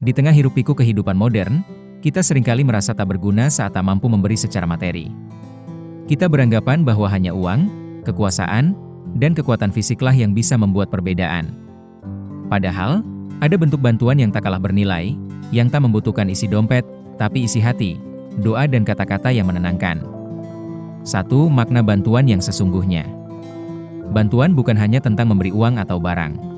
Di tengah hiruk-pikuk kehidupan modern, kita seringkali merasa tak berguna saat tak mampu memberi secara materi. Kita beranggapan bahwa hanya uang, kekuasaan, dan kekuatan fisiklah yang bisa membuat perbedaan. Padahal, ada bentuk bantuan yang tak kalah bernilai, yang tak membutuhkan isi dompet, tapi isi hati, doa dan kata-kata yang menenangkan. 1. Makna bantuan yang sesungguhnya. Bantuan bukan hanya tentang memberi uang atau barang.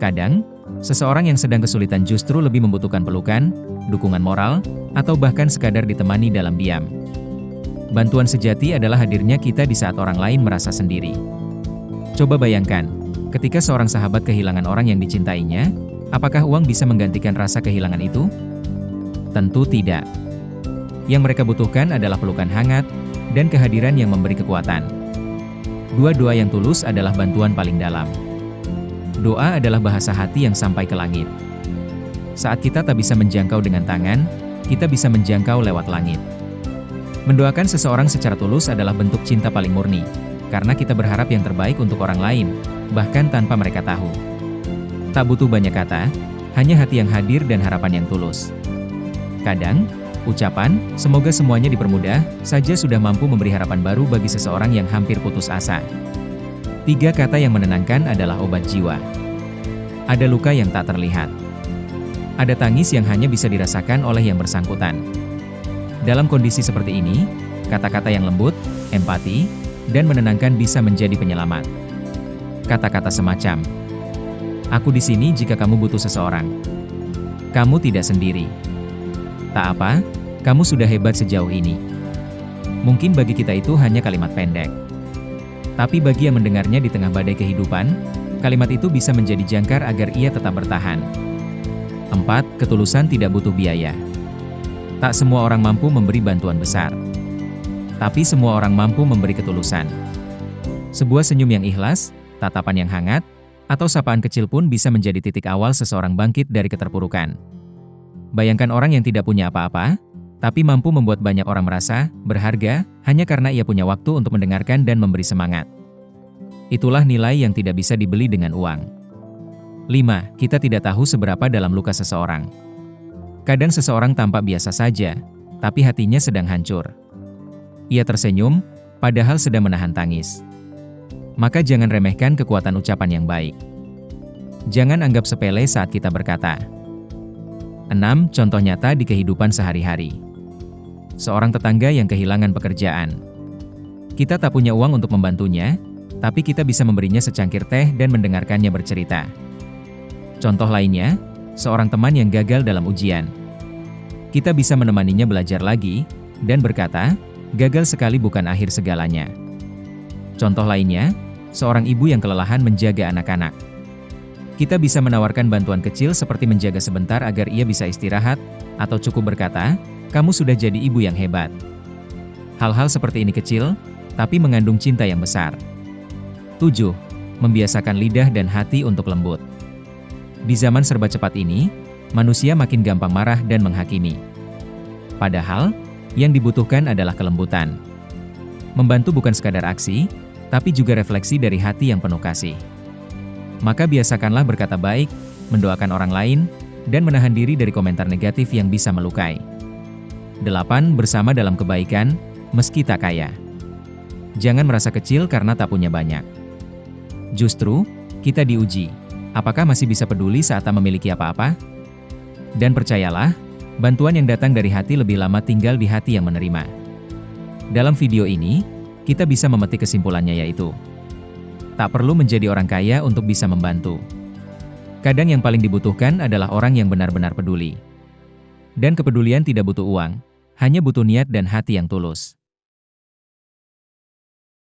Kadang, seseorang yang sedang kesulitan justru lebih membutuhkan pelukan, dukungan moral, atau bahkan sekadar ditemani dalam diam. Bantuan sejati adalah hadirnya kita di saat orang lain merasa sendiri. Coba bayangkan, ketika seorang sahabat kehilangan orang yang dicintainya, apakah uang bisa menggantikan rasa kehilangan itu? Tentu tidak. Yang mereka butuhkan adalah pelukan hangat, dan kehadiran yang memberi kekuatan. Doa yang tulus adalah bantuan paling dalam. Doa adalah bahasa hati yang sampai ke langit. Saat kita tak bisa menjangkau dengan tangan, kita bisa menjangkau lewat langit. Mendoakan seseorang secara tulus adalah bentuk cinta paling murni, karena kita berharap yang terbaik untuk orang lain, bahkan tanpa mereka tahu. Tak butuh banyak kata, hanya hati yang hadir dan harapan yang tulus. Kadang, ucapan, semoga semuanya dipermudah, saja sudah mampu memberi harapan baru bagi seseorang yang hampir putus asa. 3 kata yang menenangkan adalah obat jiwa. Ada luka yang tak terlihat. Ada tangis yang hanya bisa dirasakan oleh yang bersangkutan. Dalam kondisi seperti ini, kata-kata yang lembut, empati, dan menenangkan bisa menjadi penyelamat. Kata-kata semacam, "Aku di sini jika kamu butuh seseorang. Kamu tidak sendiri. Tak apa, kamu sudah hebat sejauh ini." Mungkin bagi kita itu hanya kalimat pendek. Tapi bagi yang mendengarnya di tengah badai kehidupan, kalimat itu bisa menjadi jangkar agar ia tetap bertahan. 4. Ketulusan tidak butuh biaya. Tak semua orang mampu memberi bantuan besar. Tapi semua orang mampu memberi ketulusan. Sebuah senyum yang ikhlas, tatapan yang hangat, atau sapaan kecil pun bisa menjadi titik awal seseorang bangkit dari keterpurukan. Bayangkan orang yang tidak punya apa-apa, tapi mampu membuat banyak orang merasa berharga hanya karena ia punya waktu untuk mendengarkan dan memberi semangat. Itulah nilai yang tidak bisa dibeli dengan uang. 5. Kita tidak tahu seberapa dalam luka seseorang. Kadang seseorang tampak biasa saja, tapi hatinya sedang hancur. Ia tersenyum, padahal sedang menahan tangis. Maka jangan remehkan kekuatan ucapan yang baik. Jangan anggap sepele saat kita berkata. 6. Contoh nyata di kehidupan sehari-hari. Seorang tetangga yang kehilangan pekerjaan. Kita tak punya uang untuk membantunya, tapi kita bisa memberinya secangkir teh dan mendengarkannya bercerita. Contoh lainnya, seorang teman yang gagal dalam ujian. Kita bisa menemaninya belajar lagi, dan berkata, gagal sekali bukan akhir segalanya. Contoh lainnya, seorang ibu yang kelelahan menjaga anak-anak. Kita bisa menawarkan bantuan kecil seperti menjaga sebentar agar ia bisa istirahat, atau cukup berkata, kamu sudah jadi ibu yang hebat. Hal-hal seperti ini kecil, tapi mengandung cinta yang besar. 7. Membiasakan lidah dan hati untuk lembut. Di zaman serba cepat ini, manusia makin gampang marah dan menghakimi. Padahal, yang dibutuhkan adalah kelembutan. Membantu bukan sekadar aksi, tapi juga refleksi dari hati yang penuh kasih. Maka biasakanlah berkata baik, mendoakan orang lain, dan menahan diri dari komentar negatif yang bisa melukai. 8. Bersama dalam kebaikan, meski tak kaya. Jangan merasa kecil karena tak punya banyak. Justru, kita diuji. Apakah masih bisa peduli saat tak memiliki apa-apa? Dan percayalah, bantuan yang datang dari hati lebih lama tinggal di hati yang menerima. Dalam video ini, kita bisa memetik kesimpulannya yaitu, tak perlu menjadi orang kaya untuk bisa membantu. Kadang yang paling dibutuhkan adalah orang yang benar-benar peduli. Dan kepedulian tidak butuh uang, hanya butuh niat dan hati yang tulus.